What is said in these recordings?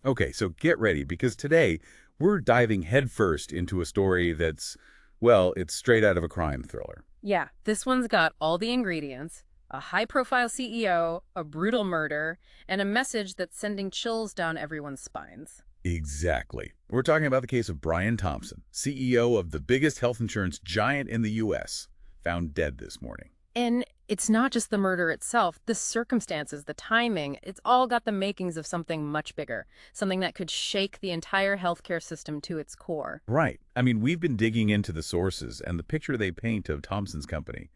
Okay, so get ready because today we're diving headfirst into a story that's, well, it's straight out of a crime thriller. Yeah, this one's got all the ingredients: a high-profile CEO, a brutal murder, and a message that's sending chills down everyone's spines. Exactly. We're talking about the case of Brian Thompson, CEO of the biggest health insurance giant in the U.S., found dead this morning. And it's not just the murder itself, the circumstances, the timing, it's all got the makings of something much bigger, something that could shake the entire healthcare system to its core. Right. I mean, we've been digging into the sources, and the picture they paint of Thompson's company,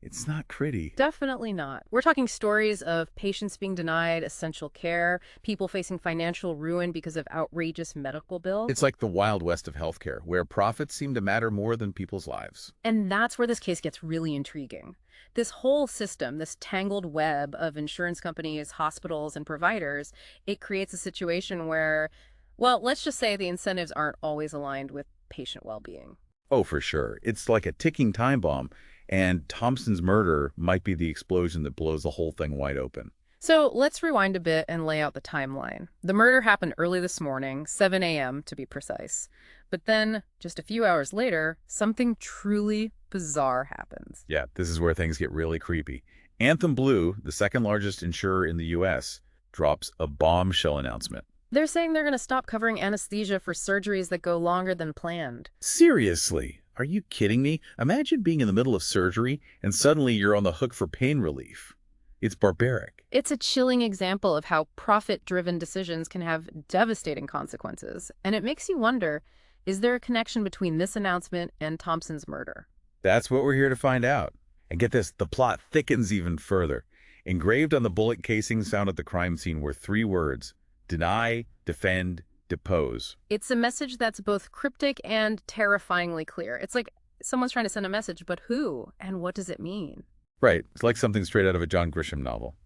it's not pretty. Definitely not. We're talking stories of patients being denied essential care, people facing financial ruin because of outrageous medical It's bills. like the Wild West of healthcare, where profits seem to matter more than people's lives. And that's where this case gets really intriguing. This whole system, this tangled web of insurance companies, hospitals, and providers, it creates a situation where, well, let's just say the incentives aren't always aligned with patient well-being. Oh, for sure. It's like a ticking time bomb, and Thompson's murder might be the explosion that blows the whole thing wide open. So let's rewind a bit and lay out the timeline. The murder happened early this morning, 7 a.m. to be precise. But then, just a few hours later, something truly bizarre happens. Yeah, this is where things get really creepy. Anthem Blue, the second largest insurer in the U.S., drops a bombshell announcement. They're saying they're going to stop covering anesthesia for surgeries that go longer than planned. Seriously? Are you kidding me? Imagine being in the middle of surgery and suddenly you're on the hook for pain relief. It's barbaric. It's a chilling example of how profit-driven decisions can have devastating consequences. And it makes you wonder, is there a connection between this announcement and Thompson's murder? That's what we're here to find out. And get this, the plot thickens even further. Engraved on the bullet casings found at the crime scene were three words: deny, defend, depose. It's a message that's both cryptic and terrifyingly clear. It's like someone's trying to send a message, but who? And what does it mean? Right, it's like something straight out of a John Grisham novel.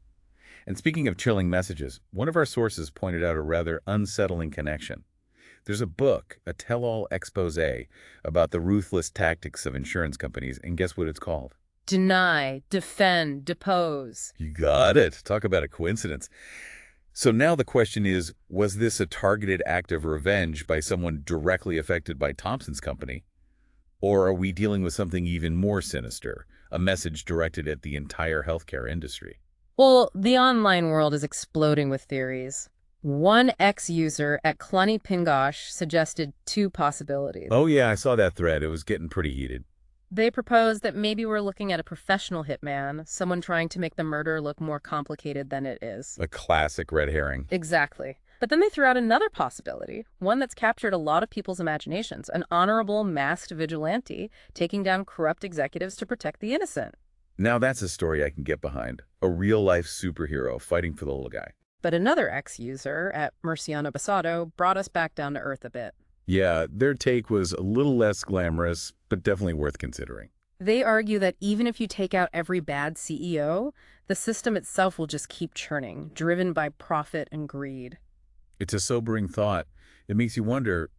And speaking of chilling messages, one of our sources pointed out a rather unsettling connection. There's a book, a tell-all expose about the ruthless tactics of insurance companies, and guess what it's called? Deny, defend, depose. You got it. Talk about a coincidence. So now the question is, was this a targeted act of revenge by someone directly affected by Thompson's company? Or are we dealing with something even more sinister, a message directed at the entire healthcare industry? Well, the online world is exploding with theories. One ex-user at Cluny Pingosh suggested two possibilities. Oh yeah, I saw that thread. It was getting pretty heated. They proposed that maybe we're looking at a professional hitman, someone trying to make the murder look more complicated than it is. A classic red herring. Exactly. But then they threw out another possibility, one that's captured a lot of people's imaginations: an honorable masked vigilante taking down corrupt executives to protect the innocent. Now that's a story I can get behind. A real-life superhero fighting for the little guy. But another ex-user at Murciano Basado brought us back down to earth a bit. Yeah, their take was a little less glamorous, but definitely worth considering. They argue that even if you take out every bad CEO, the system itself will just keep churning, driven by profit and greed. It's a sobering thought. It makes you wonder,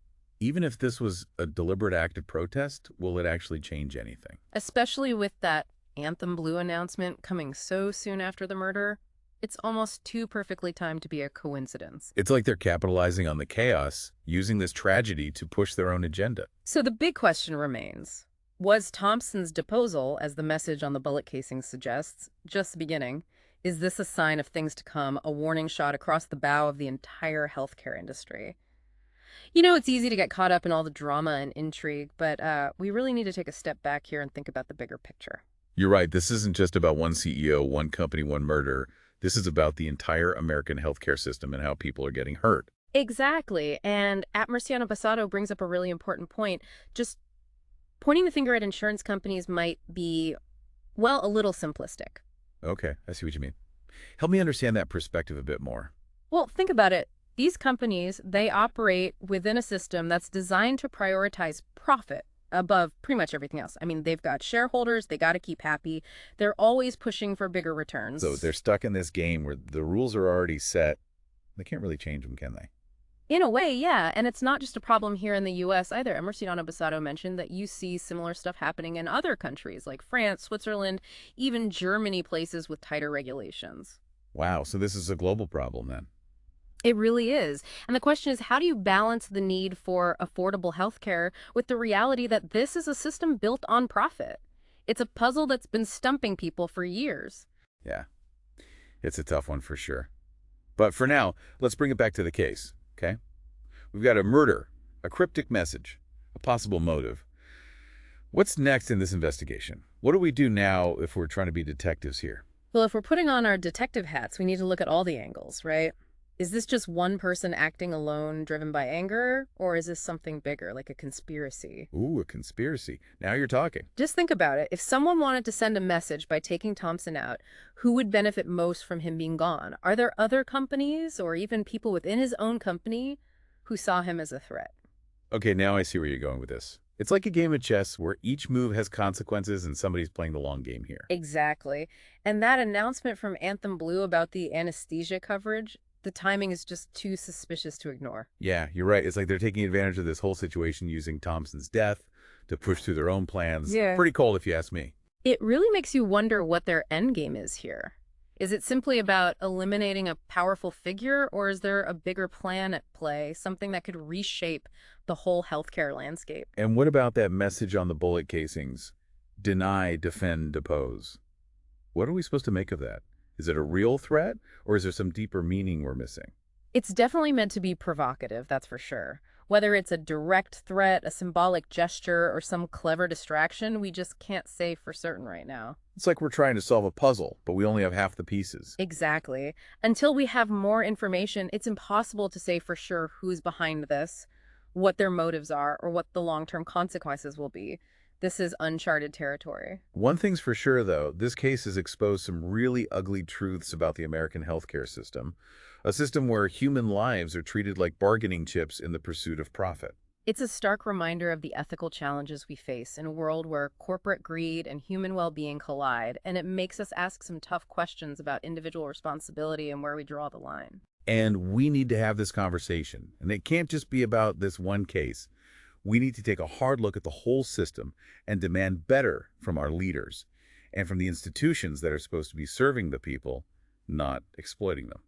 even if this was a deliberate act of protest, will it actually change anything? Especially with that Anthem Blue announcement coming so soon after the murder, it's almost too perfectly timed to be a coincidence. It's like they're capitalizing on the chaos, using this tragedy to push their own agenda. So the big question remains, was Thompson's deposal, as the message on the bullet casing suggests, just the beginning? Is this a sign of things to come, a warning shot across the bow of the entire healthcare industry? You know, it's easy to get caught up in all the drama and intrigue, but we really need to take a step back here and think about the bigger picture. You're right, this isn't just about one CEO, one company, one murder. This is about the entire American healthcare system and how people are getting hurt. Exactly. And at Murciano Basado brings up a really important point. Just pointing the finger at insurance companies might be, well, a little simplistic. Okay, I see what you mean. Help me understand that perspective a bit more. Well, think about it. These companies, they operate within a system that's designed to prioritize profit above pretty much everything else. I mean, they've got shareholders, they got to keep happy. They're always pushing for bigger So returns. they're stuck in this game where the rules are already set. They can't really change them, can they? In a way, yeah. And it's not just a problem here in the U.S. either. Emerciano Basado mentioned that you see similar stuff happening in other countries like France, Switzerland, even Germany, places with tighter regulations. Wow, so this is a global problem then. It really is. And the question is, how do you balance the need for affordable healthcare with the reality that this is a system built on profit? It's a puzzle that's been stumping people for years. Yeah, it's a tough one for sure. But for now, let's bring it back to the case, okay? We've got a murder, a cryptic message, a possible motive. What's next in this investigation? What do we do now if we're trying to be detectives here? Well, if we're putting on our detective hats, we need to look at all the angles, right? Is this just one person acting alone, driven by anger, or is this something bigger, like a conspiracy? Ooh, a conspiracy. Now you're talking. Just think about it. If someone wanted to send a message by taking Thompson out, who would benefit most from him being gone? Are there other companies or even people within his own company who saw him as a threat? Okay, now I see where you're going with this. It's like a game of chess where each move has consequences and somebody's playing the long game here. Exactly. And that announcement from Anthem Blue about the anesthesia coverage, the timing is just too suspicious to ignore. Yeah, you're right. It's like they're taking advantage of this whole situation using Thompson's death to push through their own plans. Yeah. Pretty cold if you ask me. It really makes you wonder what their end game is here. Is it simply about eliminating a powerful figure, or is there a bigger plan at play, something that could reshape the whole healthcare landscape? And what about that message on the bullet casings? Deny, defend, depose. What are we supposed to make of that? Is it a real threat, or is there some deeper meaning we're missing? It's definitely meant to be provocative, that's for sure. Whether it's a direct threat, a symbolic gesture, or some clever distraction, we just can't say for certain right now. It's like we're trying to solve a puzzle, but we only have half the pieces. Exactly. Until we have more information, it's impossible to say for sure who's behind this, what their motives are, or what the long-term consequences will be. This is uncharted territory. One thing's for sure, though, this case has exposed some really ugly truths about the American healthcare system, a system where human lives are treated like bargaining chips in the pursuit of profit. It's a stark reminder of the ethical challenges we face in a world where corporate greed and human well-being collide, and it makes us ask some tough questions about individual responsibility and where we draw the line. And we need to have this conversation, and it can't just be about this one case. We need to take a hard look at the whole system and demand better from our leaders and from the institutions that are supposed to be serving the people, not exploiting them.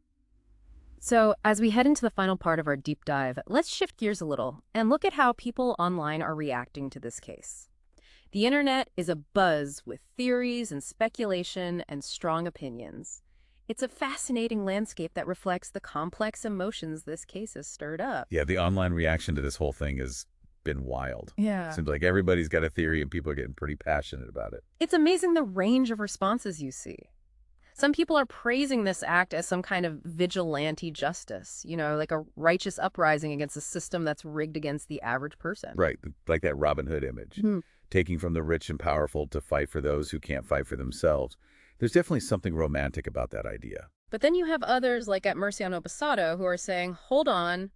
So, as we head into the final part of our deep dive, let's shift gears a little and look at how people online are reacting to this case. The internet is abuzz with theories and speculation and strong opinions. It's a fascinating landscape that reflects the complex emotions this case has stirred up. Yeah, the online reaction to this whole thing has been wild. Yeah. Seems like everybody's got a theory and people are getting pretty passionate about it. It's amazing the range of responses you see. Some people are praising this act as some kind of vigilante justice, like a righteous uprising against a system that's rigged against the average person. Right, like that Robin Hood image, taking from the rich and powerful to fight for those who can't fight for themselves. There's definitely something romantic about that idea. But then you have others like at Murciano Basado who are saying, hold on,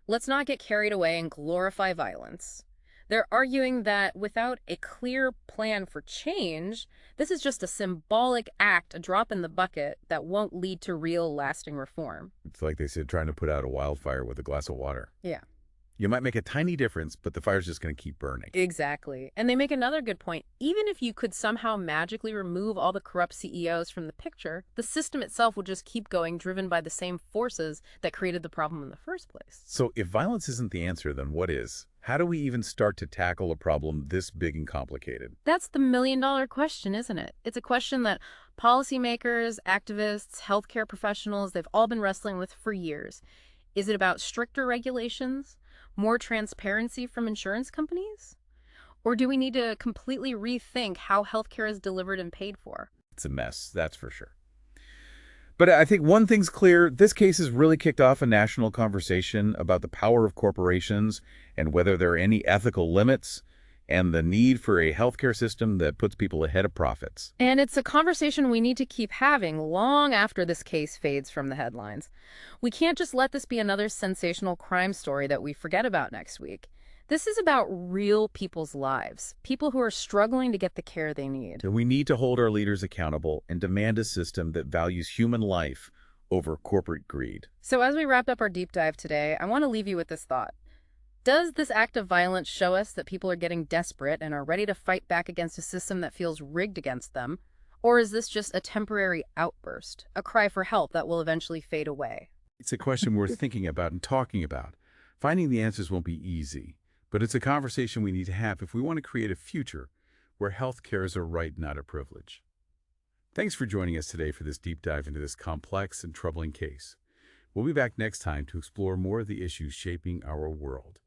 let's not get carried away and glorify violence. They're arguing that without a clear plan for change, this is just a symbolic act, a drop in the bucket that won't lead to real lasting reform. It's like they said, trying to put out a wildfire with a glass of water. Yeah. You might make a tiny difference, but the fire's just going to keep burning. Exactly. And they make another good point. Even if you could somehow magically remove all the corrupt CEOs from the picture, the system itself would just keep going, driven by the same forces that created the problem in the first place. So if violence isn't the answer, then what is? How do we even start to tackle a problem this big and complicated? That's the million-dollar question, isn't it? It's a question that policymakers, activists, healthcare professionals, they've all been wrestling with for years. Is it about stricter regulations? More transparency from insurance companies? Or do we need to completely rethink how healthcare is delivered and paid for? It's a mess, that's for sure. But I think one thing's clear, this case has really kicked off a national conversation about the power of corporations and whether there are any ethical limits and the need for a healthcare system that puts people ahead of profits. And it's a conversation we need to keep having long after this case fades from the headlines. We can't just let this be another sensational crime story that we forget about next week. This is about real people's lives, people who are struggling to get the care they need. We need to hold our leaders accountable and demand a system that values human life over corporate greed. So as we wrap up our deep dive today, I want to leave you with this thought. Does this act of violence show us that people are getting desperate and are ready to fight back against a system that feels rigged against them? Or is this just a temporary outburst, a cry for help that will eventually fade away? It's a question worth thinking about and talking about. Finding the answers won't be easy, but it's a conversation we need to have if we want to create a future where healthcare is a right, not a privilege. Thanks for joining us today for this deep dive into this complex and troubling case. We'll be back next time to explore more of the issues shaping our world.